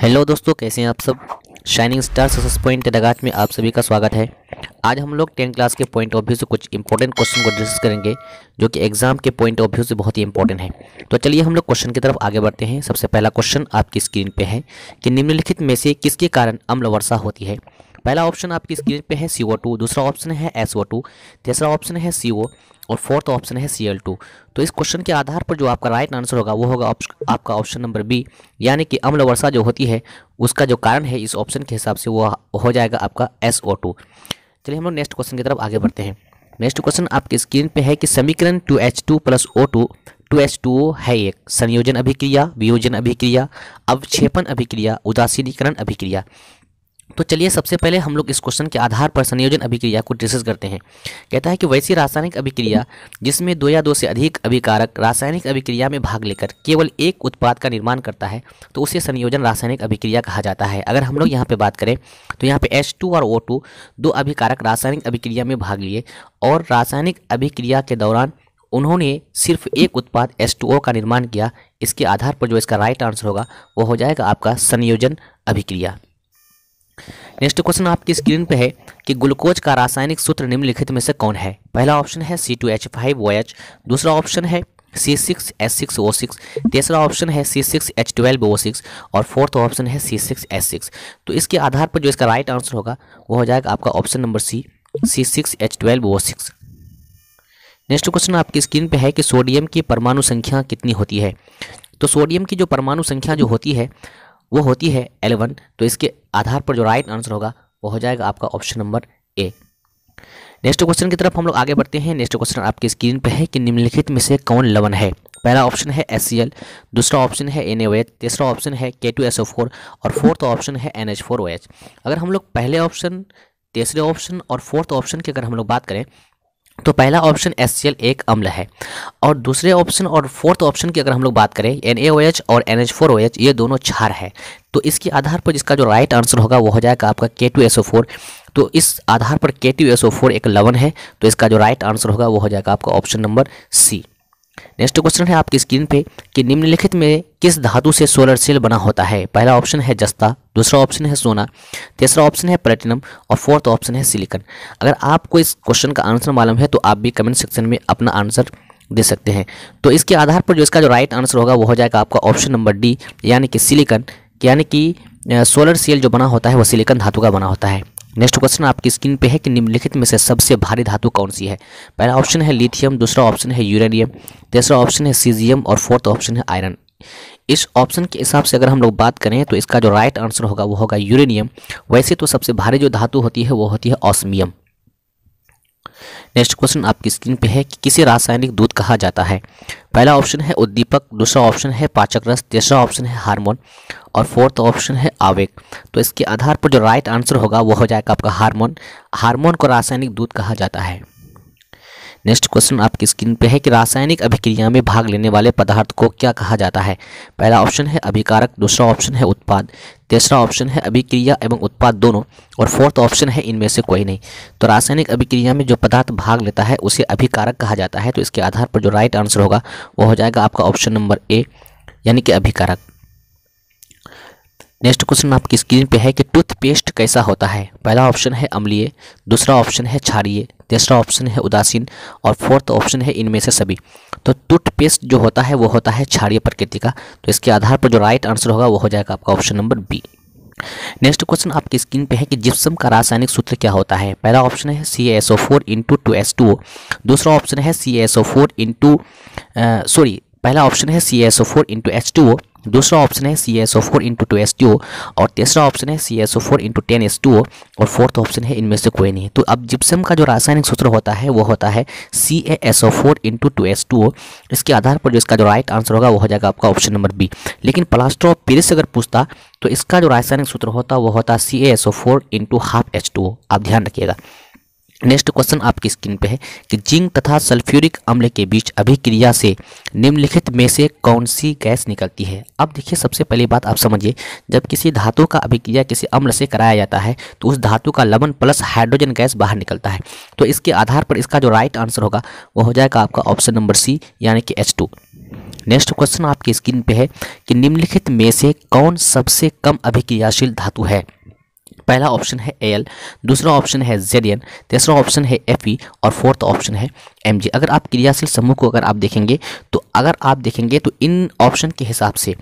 Hello दोस्तों, कैसे हैं आप सब। शाइनिंग स्टार सक्सेस पॉइंट तडागात में आप सभी का स्वागत है। आज हम लोग 10 क्लास के पॉइंट ऑफ व्यू से कुछ इंपॉर्टेंट क्वेश्चन को डिस्कस करेंगे जो कि एग्जाम के पॉइंट ऑफ व्यू से बहुत ही इंपॉर्टेंट है। तो चलिए हम लोग क्वेश्चन की तरफ आगे बढ़ते हैं। सबसे पहला क्वेश्चन आपकी स्क्रीन पे है कि निम्नलिखित में से किसके कारण अम्ल वर्षा होती है। पहला ऑप्शन आपकी स्क्रीन पे है CO2, दूसरा ऑप्शन है SO2, तीसरा ऑप्शन है CO और फोर्थ ऑप्शन है Cl2। तो इस क्वेश्चन के आधार पर जो आपका राइट आंसर होगा वो होगा आपका ऑप्शन नंबर बी, यानी कि अम्ल वर्षा जो होती है उसका जो कारण है इस ऑप्शन के हिसाब से वो हो जाएगा आपका SO2। चलिए हम लोग नेक्स्ट क्वेश्चन की तरफ आगे बढ़ते हैं। नेक्स्ट क्वेश्चन आपकी स्क्रीन पे है कि समीकरण 2H2 + O2 2H2O है एक संयोजन अभिक्रिया, वियोजन अभिक्रिया, अवक्षेपण अभिक्रिया, उदासीनीकरण अभिक्रिया। तो चलिए सबसे पहले हम लोग इस क्वेश्चन के आधार पर संयोजन अभिक्रिया को डिस्कस करते हैं। कहता है कि वैसी रासायनिक अभिक्रिया जिसमें दो या दो से अधिक अभिकारक रासायनिक अभिक्रिया में भाग लेकर केवल एक उत्पाद का निर्माण करता है तो उसे संयोजन रासायनिक अभिक्रिया कहा जाता है। अगर हम लोग यहाँ पे बात करें तो यहाँ पे H2 और O2 दो अभिकारक रासायनिक अभिक्रिया में भाग लिए और रासायनिक अभिक्रिया के दौरान उन्होंने सिर्फ एक उत्पाद H2O का निर्माण किया। इसके आधार पर जो इसका राइट आंसर होगा वो हो जाएगा आपका संयोजन अभिक्रिया। नेक्स्ट क्वेश्चन आपकी स्क्रीन पे है कि ग्लूकोज का रासायनिक सूत्र निम्नलिखित में से कौन है। पहला ऑप्शन है C2H5OH, दूसरा ऑप्शन है C6H6O6, तीसरा ऑप्शन है C6H12O6 और फोर्थ ऑप्शन है C6H6। तो इसके आधार पर जो इसका राइट आंसर होगा वो हो जाएगा आपका option number C, C6H12O6। Next question आपकी स्क्रीन पे है कि सोडियम की परमाणु संख्या कितनी होती है। तो सोडियम की जो परमाणु संख्या जो होती है वो होती है 11। तो इसके आधार पर जो राइट आंसर होगा वो हो जाएगा आपका option number A. Next question की तरफ हम लोग आगे बढ़ते हैं। नेक्स्ट क्वेश्चन आपकी स्क्रीन पे है कि निम्नलिखित में से कौन लवण है। पहला ऑप्शन है HCl, दूसरा ऑप्शन है NaOH, तीसरा ऑप्शन है K2SO4 और फोर्थ ऑप्शन है NH4OH। अगर हम लोग पहले ऑप्शन, तीसरे ऑप्शन और फोर्थ ऑप्शन की अगर हम लोग बात करें तो पहला ऑप्शन HCl एक अम्ल है और दूसरे ऑप्शन और फोर्थ ऑप्शन की अगर हम लोग बात करें NaOH और NH4OH ये दोनों क्षार है। तो इसके आधार पर जिसका जो राइट आंसर होगा वो हो जाएगा आपका K2SO4। तो इस आधार पर K2SO4 एक लवण है तो इसका जो राइट आंसर होगा वो हो जाएगा आपका option number C. Next question है आपकी स्क्रीन पे कि निम्नलिखित में किस धातु से सोलर सेल बना होता है। पहला ऑप्शन है जस्ता, दूसरा ऑप्शन है सोना, तीसरा ऑप्शन है प्लेटिनम और फोर्थ ऑप्शन है सिलिकॉन। अगर आपको इस क्वेश्चन का आंसर मालूम है तो आप भी कमेंट सेक्शन में अपना आंसर दे सकते हैं। तो इसके आधार पर जो इसका जो राइट आंसर होगा वो हो जाएगा आपका ऑप्शन नंबर डी, यानी कि सिलिकॉन, यानी कि सोलर सेल जो बना होता है वो सिलिकॉन धातु का बना होता है। नेक्स्ट क्वेश्चन आपकी स्क्रीन पे है कि निम्नलिखित में से सबसे भारी धातु कौन सी है। पहला ऑप्शन है लिथियम, दूसरा ऑप्शन है यूरेनियम, तीसरा ऑप्शन है सीजियम और फोर्थ ऑप्शन है आयरन। इस ऑप्शन के हिसाब से अगर हम लोग बात करें तो इसका जो राइट आंसर होगा वो होगा यूरेनियम। वैसे तो सबसे भारी जो धातु होती है वो होती है ऑस्मियम। नेक्स्ट क्वेश्चन आपकी स्क्रीन पे है कि किसे रासायनिक दूध कहा जाता है। पहला ऑप्शन है उद्दीपक, दूसरा ऑप्शन है पाचक रस, तीसरा ऑप्शन है हार्मोन और फोर्थ ऑप्शन है आवेग। तो इसके आधार पर जो राइट आंसर होगा वो हो जाएगा आपका हार्मोन। हार्मोन को रासायनिक दूध कहा जाता है। नेक्स्ट क्वेश्चन आपकी स्क्रीन पे है कि रासायनिक अभिक्रिया में भाग लेने वाले पदार्थ को क्या कहा जाता है। पहला ऑप्शन है अभिकारक, दूसरा ऑप्शन है उत्पाद, तीसरा ऑप्शन है अभिक्रिया एवं उत्पाद दोनों और फोर्थ ऑप्शन है इनमें से कोई नहीं। तो रासायनिक अभिक्रिया में जो पदार्थ भाग लेता है उसे अभिकारक कहा जाता है। तो इसके आधार पर जो राइट आंसर होगा वो हो जाएगा आपका ऑप्शन नंबर ए, यानी कि अभिकारक। नेक्स्ट क्वेश्चन आपकी स्क्रीन पे है कि टूथपेस्ट कैसा होता है। पहला ऑप्शन है अम्लीय, दूसरा ऑप्शन है क्षारीय, तीसरा ऑप्शन है उदासीन और फोर्थ ऑप्शन है इनमें से सभी। तो टूथपेस्ट जो होता है वो होता है क्षारीय प्रकृति का। तो इसके आधार पर जो राइट आंसर होगा वो हो जाएगा आपका option number B. Next question आपकी स्क्रीन पे है कि जिप्सम का रासायनिक सूत्र क्या होता है। पहला ऑप्शन है CaSO4 × 2H2O, दूसरा ऑप्शन है पहला ऑप्शन है CaSO4 × H2O, दूसरा ऑप्शन है CaSO4 × 2H2O और तीसरा ऑप्शन है CaSO4 × 10H2O और फोर्थ ऑप्शन है इनमें से कोई नहीं। तो अब जिप्सम का जो रासायनिक सूत्र होता है वो होता है CaSO4 × 2H2O। इसके आधार पर जो इसका जो राइट आंसर होगा वो हो जाएगा आपका ऑप्शन नंबर बी। लेकिन प्लास्टर ऑफ पेरिस अगर पूछता तो इसका जो रासायनिक सूत्र होता वो होता CaSO4 × ½ H2O। आप ध्यान रखिएगा। नेक्स्ट क्वेश्चन आपकी स्क्रीन पे है कि जिंक तथा सल्फ्यूरिक अम्ल के बीच अभिक्रिया से निम्नलिखित में से कौन सी गैस निकलती है। अब देखिए सबसे पहली बात आप समझिए, जब किसी धातु का अभिक्रिया किसी अम्ल से कराया जाता है तो उस धातु का लवण प्लस हाइड्रोजन गैस बाहर निकलता है। तो इसके आधार पर इसका जो राइट आंसर होगा वो हो जाएगा आपका ऑप्शन नंबर सी, यानी कि H2। नेक्स्ट क्वेश्चन आपकी स्क्रीन पे है कि निम्नलिखित में से कौन सबसे कम अभिक्रियाशील धातु है। पहला ऑप्शन है Al, दूसरा ऑप्शन है Zn, तीसरा ऑप्शन है Fe और फोर्थ ऑप्शन है Mg। अगर आप क्रियाशील समूह को अगर आप देखेंगे तो इन ऑप्शन के हिसाब से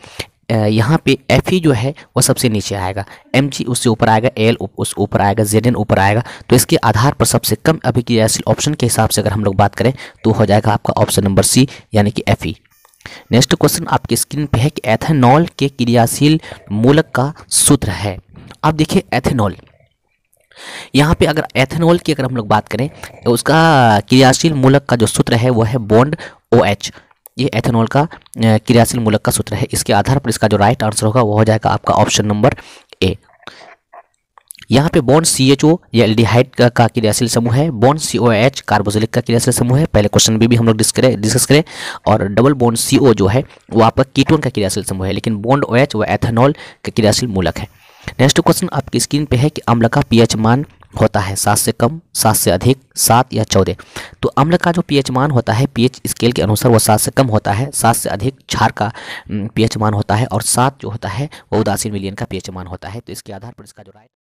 यहाँ पे Fe जो है वो सबसे नीचे आएगा, Mg उससे ऊपर आएगा, Al उस ऊपर आएगा, Zn ऊपर आएगा। तो इसके आधार पर सबसे कम अभिक्रियाशील ऑप्शन के हिसाब से अगर हम लोग बात करें तो हो जाएगा आपका ऑप्शन नंबर सी यानी कि Fe। नेक्स्ट क्वेश्चन आपकी स्क्रीन पे है कि एथेनॉल के क्रियाशील मूलक का सूत्र है। अब देखिए एथेनॉल, यहाँ पे अगर एथेनॉल की अगर हम लोग बात करें तो उसका क्रियाशील मूलक का जो सूत्र है वो है बॉन्ड OH। ये एथेनॉल का क्रियाशील मूलक का सूत्र है। इसके आधार पर इसका जो राइट आंसर होगा वो हो जाएगा आपका ऑप्शन नंबर ए। यहाँ पे बॉन्ड CHO या एल्डिहाइड का क्रियाशील समूह है, बॉन्ड COH कार्बोक्सिलिक का क्रियाशील समूह है। पहले क्वेश्चन भी हम लोग डिस्कस करें। और डबल बॉन्ड CO जो है वो आपका कीटोन का क्रियाशील समूह है, लेकिन बॉन्ड OH वो एथेनॉल का क्रियाशील मूलक है। नेक्स्ट क्वेश्चन आपकी स्क्रीन पे है कि अम्ल का pH मान होता है 7 से कम, 7 से अधिक, 7 या 14। तो अम्ल का जो pH मान होता है pH स्केल के अनुसार वो 7 से कम होता है, 7 से अधिक क्षार का pH मान होता है और 7 जो होता है वो उदासीन विलयन का pH मान होता है। तो इसके आधार पर इसका जो राइट